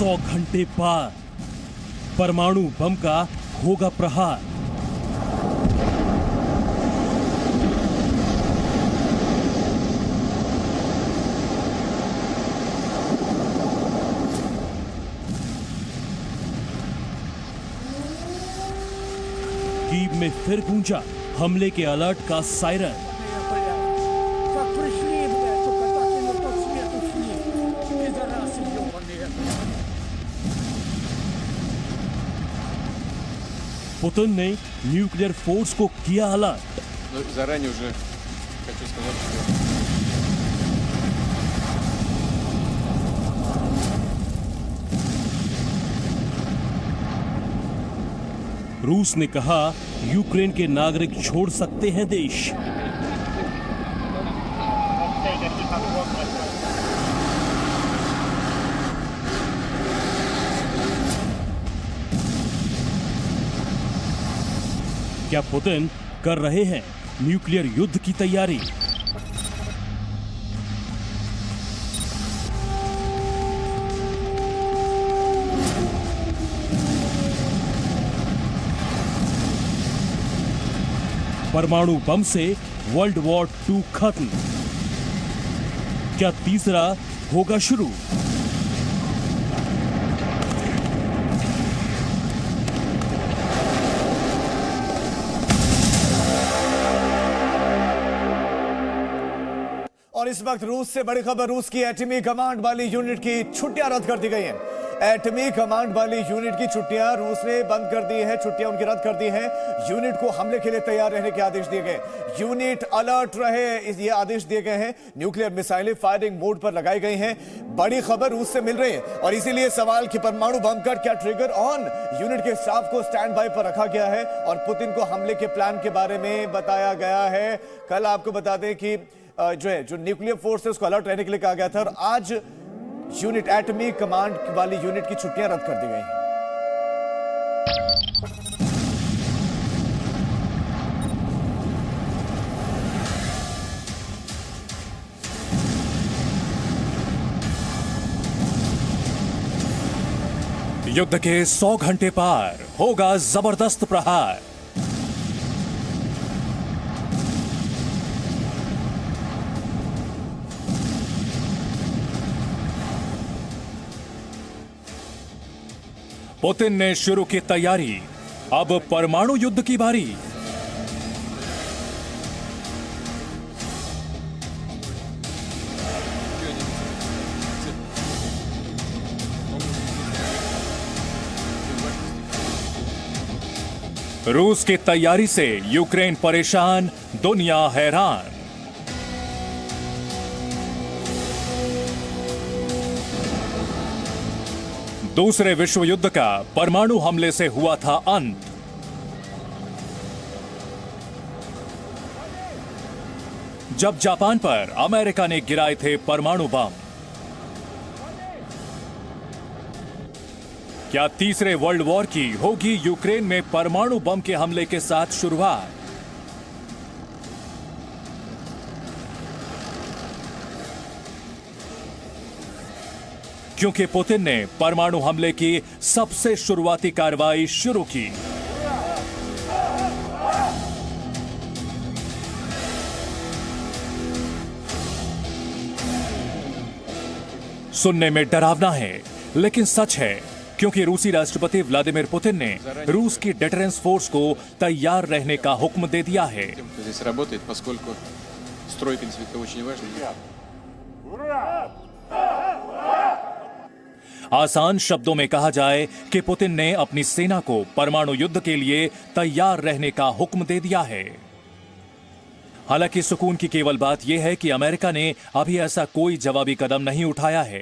100 घंटे बाद परमाणु बम का होगा प्रहार। कीव में फिर गूंजा हमले के अलर्ट का सायरन। पुतिन ने न्यूक्लियर फोर्स को किया अलर्ट। Заранее уже хочу сказать, что रूस ने कहा यूक्रेन के नागरिक छोड़ सकते हैं देश। क्या पुतिन कर रहे हैं न्यूक्लियर युद्ध की तैयारी? परमाणु बम से वर्ल्ड वॉर 2 खत्म। क्या तीसरा होगा शुरू? और इस वक्त रूस से बड़ी खबर, रूस की एटमी कमांड वाली यूनिट की छुट्टियां रद्द कर दी गई हैं। एटमी कमांड वाली यूनिट की छुट्टियां रूस ने बंद कर दी है, छुट्टियां उनकी रद्द कर दी हैं। यूनिट को हमले के लिए तैयार रहने के आदेश दिए गए। यूनिट अलर्ट रहे, ये आदेश दिए गए हैं। न्यूक्लियर मिसाइलें फायरिंग मोड पर लगाई गई हैं। बड़ी खबर रूस से मिल रही है और इसीलिए सवाल कि परमाणु बम का क्या ट्रिगर ऑन। यूनिट के स्टाफ को स्टैंड बाय पर रखा गया है और पुतिन को हमले के प्लान के बारे में बताया गया है। कल आपको बता दें कि जो न्यूक्लियर फोर्स है उसको अलर्ट रहने के लिए कहा गया था और आज यूनिट एटमी कमांड वाली यूनिट की छुट्टियां रद्द कर दी गई हैं। युद्ध के 100 घंटे पार होगा जबरदस्त प्रहार। पुतिन ने शुरू की तैयारी, अब परमाणु युद्ध की बारी। रूस की तैयारी से यूक्रेन परेशान, दुनिया हैरान। दूसरे विश्व युद्ध का परमाणु हमले से हुआ था अंत। जब जापान पर अमेरिका ने गिराए थे परमाणु बम। क्या तीसरे वर्ल्ड वॉर की होगी यूक्रेन में परमाणु बम के हमले के साथ शुरुआत? क्योंकि पुतिन ने परमाणु हमले की सबसे शुरुआती कार्रवाई शुरू की। सुनने में डरावना है लेकिन सच है, क्योंकि रूसी राष्ट्रपति व्लादिमीर पुतिन ने रूस की डिटरेंस फोर्स को तैयार रहने का हुक्म दे दिया है। आसान शब्दों में कहा जाए कि पुतिन ने अपनी सेना को परमाणु युद्ध के लिए तैयार रहने का हुक्म दे दिया है। हालांकि सुकून की केवल बात यह है कि अमेरिका ने अभी ऐसा कोई जवाबी कदम नहीं उठाया है।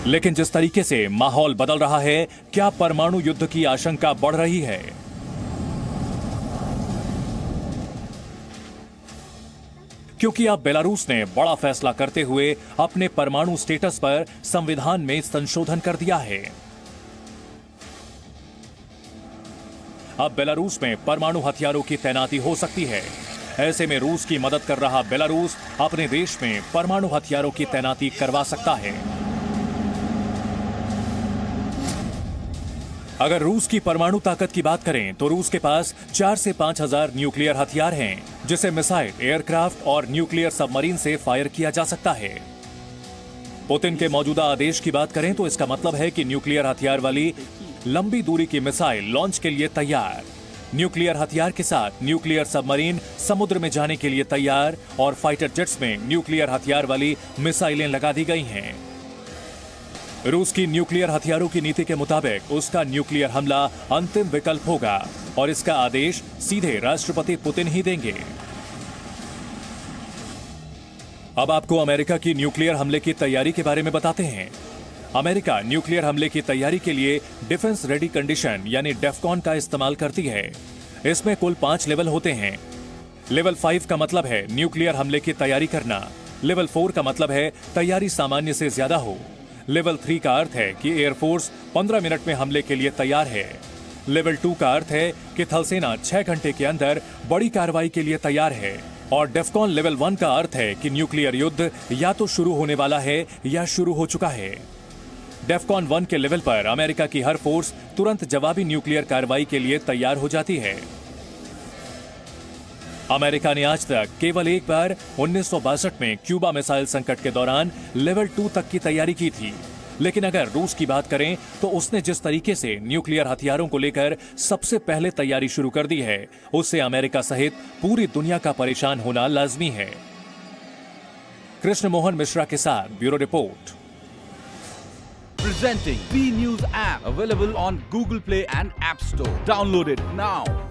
लेकिन जिस तरीके से माहौल बदल रहा है, क्या परमाणु युद्ध की आशंका बढ़ रही है? क्योंकि अब बेलारूस ने बड़ा फैसला करते हुए अपने परमाणु स्टेटस पर संविधान में संशोधन कर दिया है। अब बेलारूस में परमाणु हथियारों की तैनाती हो सकती है, ऐसे में रूस की मदद कर रहा बेलारूस अपने देश में परमाणु हथियारों की तैनाती करवा सकता है। अगर रूस की परमाणु ताकत की बात करें तो रूस के पास 4 से 5 हजार न्यूक्लियर हथियार हैं, जिसे मिसाइल, एयरक्राफ्ट और न्यूक्लियर सबमरीन से फायर किया जा सकता है। पुतिन के मौजूदा आदेश की बात करें तो इसका मतलब है कि न्यूक्लियर हथियार वाली लंबी दूरी की मिसाइल लॉन्च के लिए तैयार। न्यूक्लियर हथियार के साथ न्यूक्लियर सबमरीन समुद्र में जाने के लिए तैयार और फाइटर जेट्स में न्यूक्लियर हथियार वाली मिसाइलें लगा दी गई हैं। रूस की न्यूक्लियर हथियारों की नीति के मुताबिक उसका न्यूक्लियर हमला अंतिम विकल्प होगा और इसका आदेश सीधे राष्ट्रपति पुतिन ही देंगे। अब आपको अमेरिका की न्यूक्लियर हमले की तैयारी के बारे में बताते हैं। अमेरिका न्यूक्लियर हमले की तैयारी के लिए डिफेंस रेडी कंडीशन यानी डेफकॉन का इस्तेमाल करती है। इसमें कुल 5 लेवल होते हैं। लेवल 5 का मतलब है न्यूक्लियर हमले की तैयारी करना। लेवल 4 का मतलब है तैयारी सामान्य से ज्यादा हो। लेवल 3 का अर्थ है कि एयरफोर्स 15 मिनट में हमले के लिए तैयार है। लेवल 2 का अर्थ है कि थलसेना 6 घंटे के अंदर बड़ी कार्रवाई के लिए तैयार है। और डेफकॉन लेवल 1 का अर्थ है कि न्यूक्लियर युद्ध या तो शुरू होने वाला है या शुरू हो चुका है। डेफकॉन 1 के लेवल पर अमेरिका की हर फोर्स तुरंत जवाबी न्यूक्लियर कार्रवाई के लिए तैयार हो जाती है। अमेरिका ने आज तक केवल एक बार 1962 में क्यूबा मिसाइल संकट के दौरान लेवल 2 तक की तैयारी की थी। लेकिन अगर रूस की बात करें तो उसने जिस तरीके से न्यूक्लियर हथियारों को लेकर सबसे पहले तैयारी शुरू कर दी है, उससे अमेरिका सहित पूरी दुनिया का परेशान होना लाजमी है। कृष्ण मोहन मिश्रा के साथ bureau report. Presenting B News app available on Google Play and App Store. Download it now.